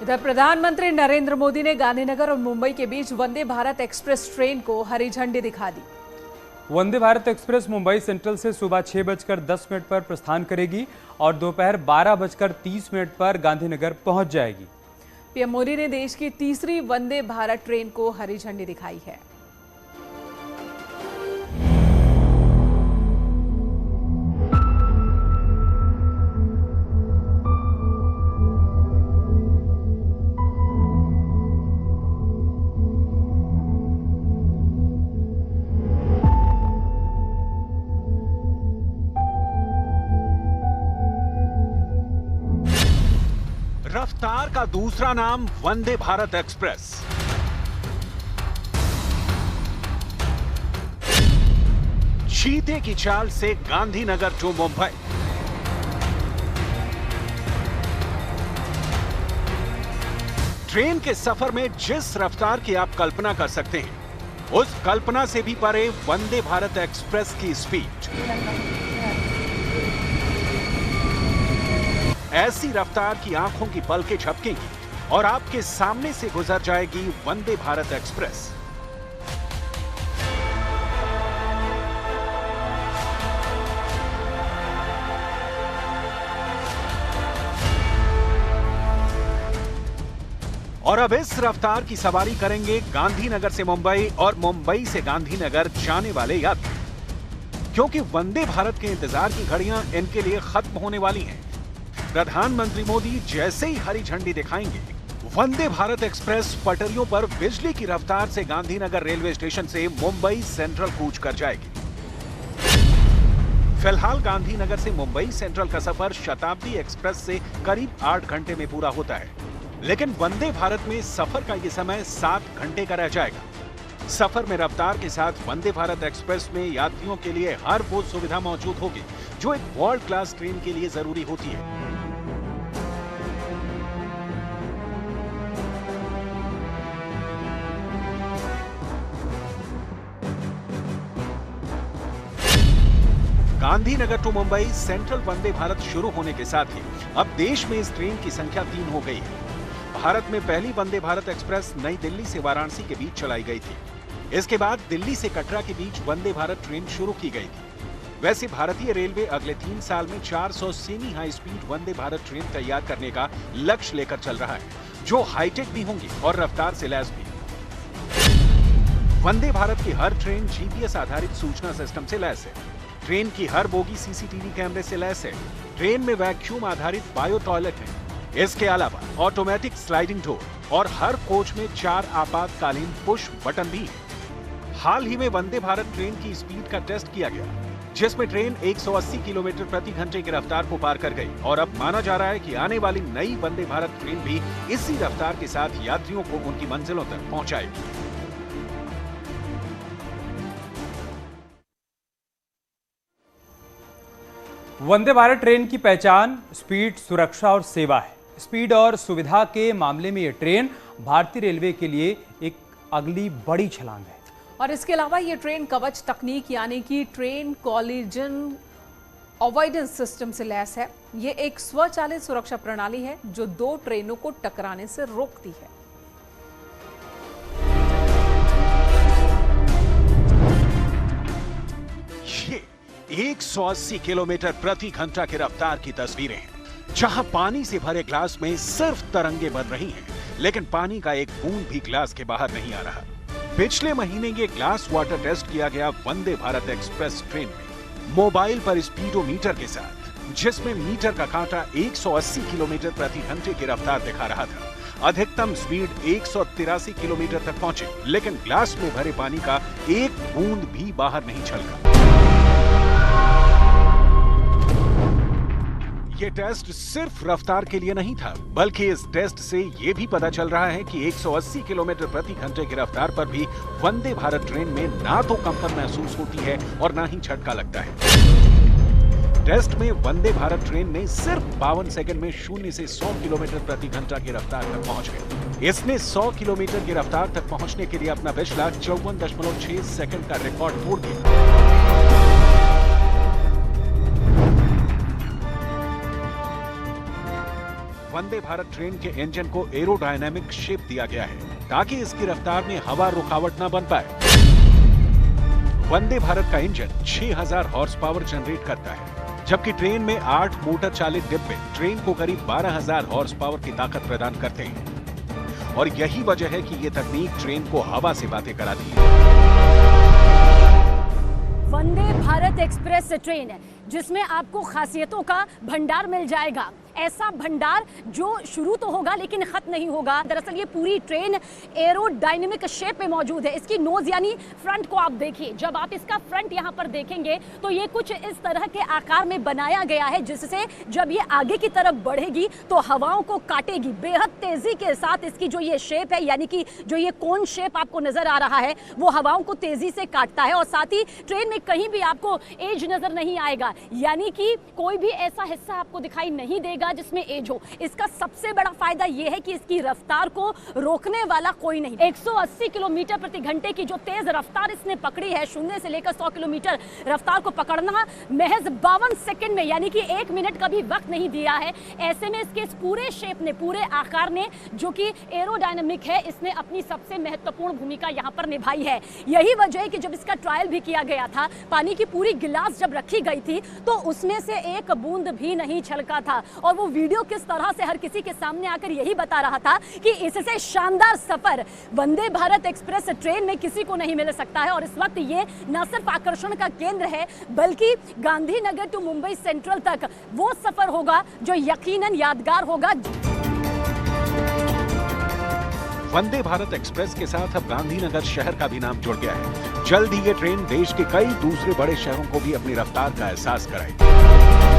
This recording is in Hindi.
इधर प्रधानमंत्री नरेंद्र मोदी ने गांधीनगर और मुंबई के बीच वंदे भारत एक्सप्रेस ट्रेन को हरी झंडी दिखा दी। वंदे भारत एक्सप्रेस मुंबई सेंट्रल से सुबह 6:10 पर प्रस्थान करेगी और दोपहर 12:30 पर गांधीनगर पहुंच जाएगी। पीएम मोदी ने देश की तीसरी वंदे भारत ट्रेन को हरी झंडी दिखाई है। रफ्तार का दूसरा नाम वंदे भारत एक्सप्रेस। चीते की चाल से गांधीनगर टू मुंबई। ट्रेन के सफर में जिस रफ्तार की आप कल्पना कर सकते हैं, उस कल्पना से भी परे वंदे भारत एक्सप्रेस की स्पीड। ऐसी रफ्तार की आंखों की पलकें झपकेंगी और आपके सामने से गुजर जाएगी वंदे भारत एक्सप्रेस। और अब इस रफ्तार की सवारी करेंगे गांधीनगर से मुंबई और मुंबई से गांधीनगर जाने वाले यात्री, क्योंकि वंदे भारत के इंतजार की घड़ियां इनके लिए खत्म होने वाली हैं। प्रधानमंत्री मोदी जैसे ही हरी झंडी दिखाएंगे, वंदे भारत एक्सप्रेस पटरियों पर बिजली की रफ्तार से गांधीनगर रेलवे स्टेशन से मुंबई सेंट्रल कूच कर जाएगी। फिलहाल गांधीनगर से मुंबई सेंट्रल का सफर शताब्दी एक्सप्रेस से करीब 8 घंटे में पूरा होता है, लेकिन वंदे भारत में सफर का ये समय 7 घंटे का रह जाएगा। सफर में रफ्तार के साथ वंदे भारत एक्सप्रेस में यात्रियों के लिए हर वो सुविधा मौजूद होगी जो एक वर्ल्ड क्लास ट्रेन के लिए जरूरी होती है। गांधीनगर टू मुंबई सेंट्रल वंदे भारत शुरू होने के साथ ही अब देश में इस ट्रेन की संख्या 3 हो गई है। भारत में पहली वंदे भारत एक्सप्रेस नई दिल्ली से वाराणसी के बीच चलाई गई थी। इसके बाद दिल्ली से कटरा के बीच वंदे भारत ट्रेन शुरू की गई थी। वैसे भारतीय रेलवे अगले 3 साल में 400 semi high speed Vande Bharat train तैयार करने का लक्ष्य लेकर चल रहा है, जो हाईटेक भी होंगी और रफ्तार से लैस भी। वंदे भारत की हर ट्रेन जीपीएस आधारित सूचना सिस्टम से लैस है। ट्रेन की हर बोगी सीसीटीवी कैमरे से लैस है। ट्रेन में वैक्यूम आधारित बायो टॉयलेट है। इसके अलावा ऑटोमेटिक स्लाइडिंग डोर और हर कोच में 4 आपातकालीन पुश बटन भी है। हाल ही में वंदे भारत ट्रेन की स्पीड का टेस्ट किया गया, जिसमें ट्रेन 180 किलोमीटर प्रति घंटे की रफ्तार को पार कर गई और अब माना जा रहा है कि आने वाली नई वंदे भारत ट्रेन भी इसी रफ्तार के साथ यात्रियों को उनकी मंजिलों तक पहुंचाएगी। वंदे भारत ट्रेन की पहचान स्पीड, सुरक्षा और सेवा है। स्पीड और सुविधा के मामले में यह ट्रेन भारतीय रेलवे के लिए एक अगली बड़ी छलांग है। और इसके अलावा ये ट्रेन कवच तकनीक यानी कि ट्रेन कॉलिजन अवॉइडेंस सिस्टम से लैस है। ये एक स्वचालित सुरक्षा प्रणाली है जो 2 ट्रेनों को टकराने से रोकती है। 180 किलोमीटर प्रति घंटा की रफ्तार की तस्वीरें हैं, जहां पानी से भरे ग्लास में सिर्फ तरंगे बन रही हैं, लेकिन पानी का एक बूंद भी ग्लास के बाहर नहीं आ रहा। पिछले महीने ये ग्लास वाटर टेस्ट किया गया वंदे भारत एक्सप्रेस ट्रेन में मोबाइल पर स्पीडोमीटर के साथ, जिसमें मीटर का कांटा 180 किलोमीटर प्रति घंटे की रफ्तार दिखा रहा था। अधिकतम स्पीड 183 किलोमीटर तक पहुंची, लेकिन ग्लास में भरे पानी का एक बूंद भी बाहर नहीं छलका। ये टेस्ट सिर्फ रफ्तार के लिए नहीं था, बल्कि इस टेस्ट से ये भी पता चल रहा है कि 180 किलोमीटर प्रति घंटे की रफ्तार पर भी वंदे भारत ट्रेन में ना तो कंपन महसूस होती है और ना ही झटका लगता है। टेस्ट में वंदे भारत ट्रेन में सिर्फ 52 सेकंड में 0 से 100 किलोमीटर प्रति घंटा की रफ्तार तक पहुंच गई। इसने 100 किलोमीटर की रफ्तार तक पहुंचने के लिए अपना पिछला 54.6 सेकंड का रिकॉर्ड तोड़ दिया। वंदे भारत ट्रेन के इंजन को एरोडायनामिक शेप दिया गया है ताकि इसकी रफ्तार में हवा रुकावट न बन पाए। वंदे भारत का इंजन 6000 हॉर्स पावर जनरेट करता है, जबकि ट्रेन में 8 मोटर चालित डिब्बे ट्रेन को करीब 12000 हॉर्स पावर की ताकत प्रदान करते हैं। और यही वजह है कि ये तकनीक ट्रेन को हवा से बातें कराती है। वंदे भारत एक्सप्रेस ट्रेन जिसमें आपको खासियतों का भंडार मिल जाएगा, ऐसा भंडार जो शुरू तो होगा लेकिन खत्म नहीं होगा। दरअसल ये पूरी ट्रेन एरोडायनेमिक शेप में मौजूद है। इसकी नोज यानी फ्रंट को आप देखिए, जब आप इसका फ्रंट यहाँ पर देखेंगे तो ये कुछ इस तरह के आकार में बनाया गया है जिससे जब ये आगे की तरफ बढ़ेगी तो हवाओं को काटेगी। बेहद तेजी के साथ इसकी जो ये शेप है, यानी कि जो ये कोन शेप आपको नजर आ रहा है, वो हवाओं को तेजी से काटता है। और साथ ही ट्रेन में कहीं भी आपको एज नजर नहीं आएगा, यानी कि कोई भी ऐसा हिस्सा आपको दिखाई नहीं देगा जिसमें एज हो। इसका सबसे बड़ा फायदा यह है कि इसकी रफ्तार को रोकने वाला कोई नहीं। 180 किलोमीटर प्रति घंटे की जो तेज रफ्तार इसने पकड़ी है, 0 से लेकर 100 किलोमीटर रफ्तार को पकड़ना महज 52 सेकंड में, यानी कि 1 मिनट का भी वक्त नहीं दिया है। ऐसे में इसके इस पूरे शेप ने, पूरे आकार ने, जो कि एरोडायनामिक है, इसने अपनी सबसे महत्वपूर्ण भूमिका यहाँ पर निभाई है। यही वजह है कि जब इसका ट्रायल भी किया गया था, पानी की पूरी गिलास जब रखी गई थी तो उसमें से एक बूंद भी नहीं छलका था। और वो वीडियो किस तरह से हर किसी के सामने आकर यही बता रहा था कि इससे शानदार सफर वंदे भारत एक्सप्रेस ट्रेन में किसी को नहीं मिल सकता है। और इस वक्त ये न सिर्फ आकर्षण का केंद्र है, बल्कि गांधीनगर टू मुंबई सेंट्रल तक वो सफर होगा जो यकीनन यादगार होगा। वंदे भारत एक्सप्रेस के साथ अब गांधीनगर शहर का भी नाम जुड़ गया है। जल्द ही ये ट्रेन देश के कई दूसरे बड़े शहरों को भी अपनी रफ्तार का एहसास कराएगी।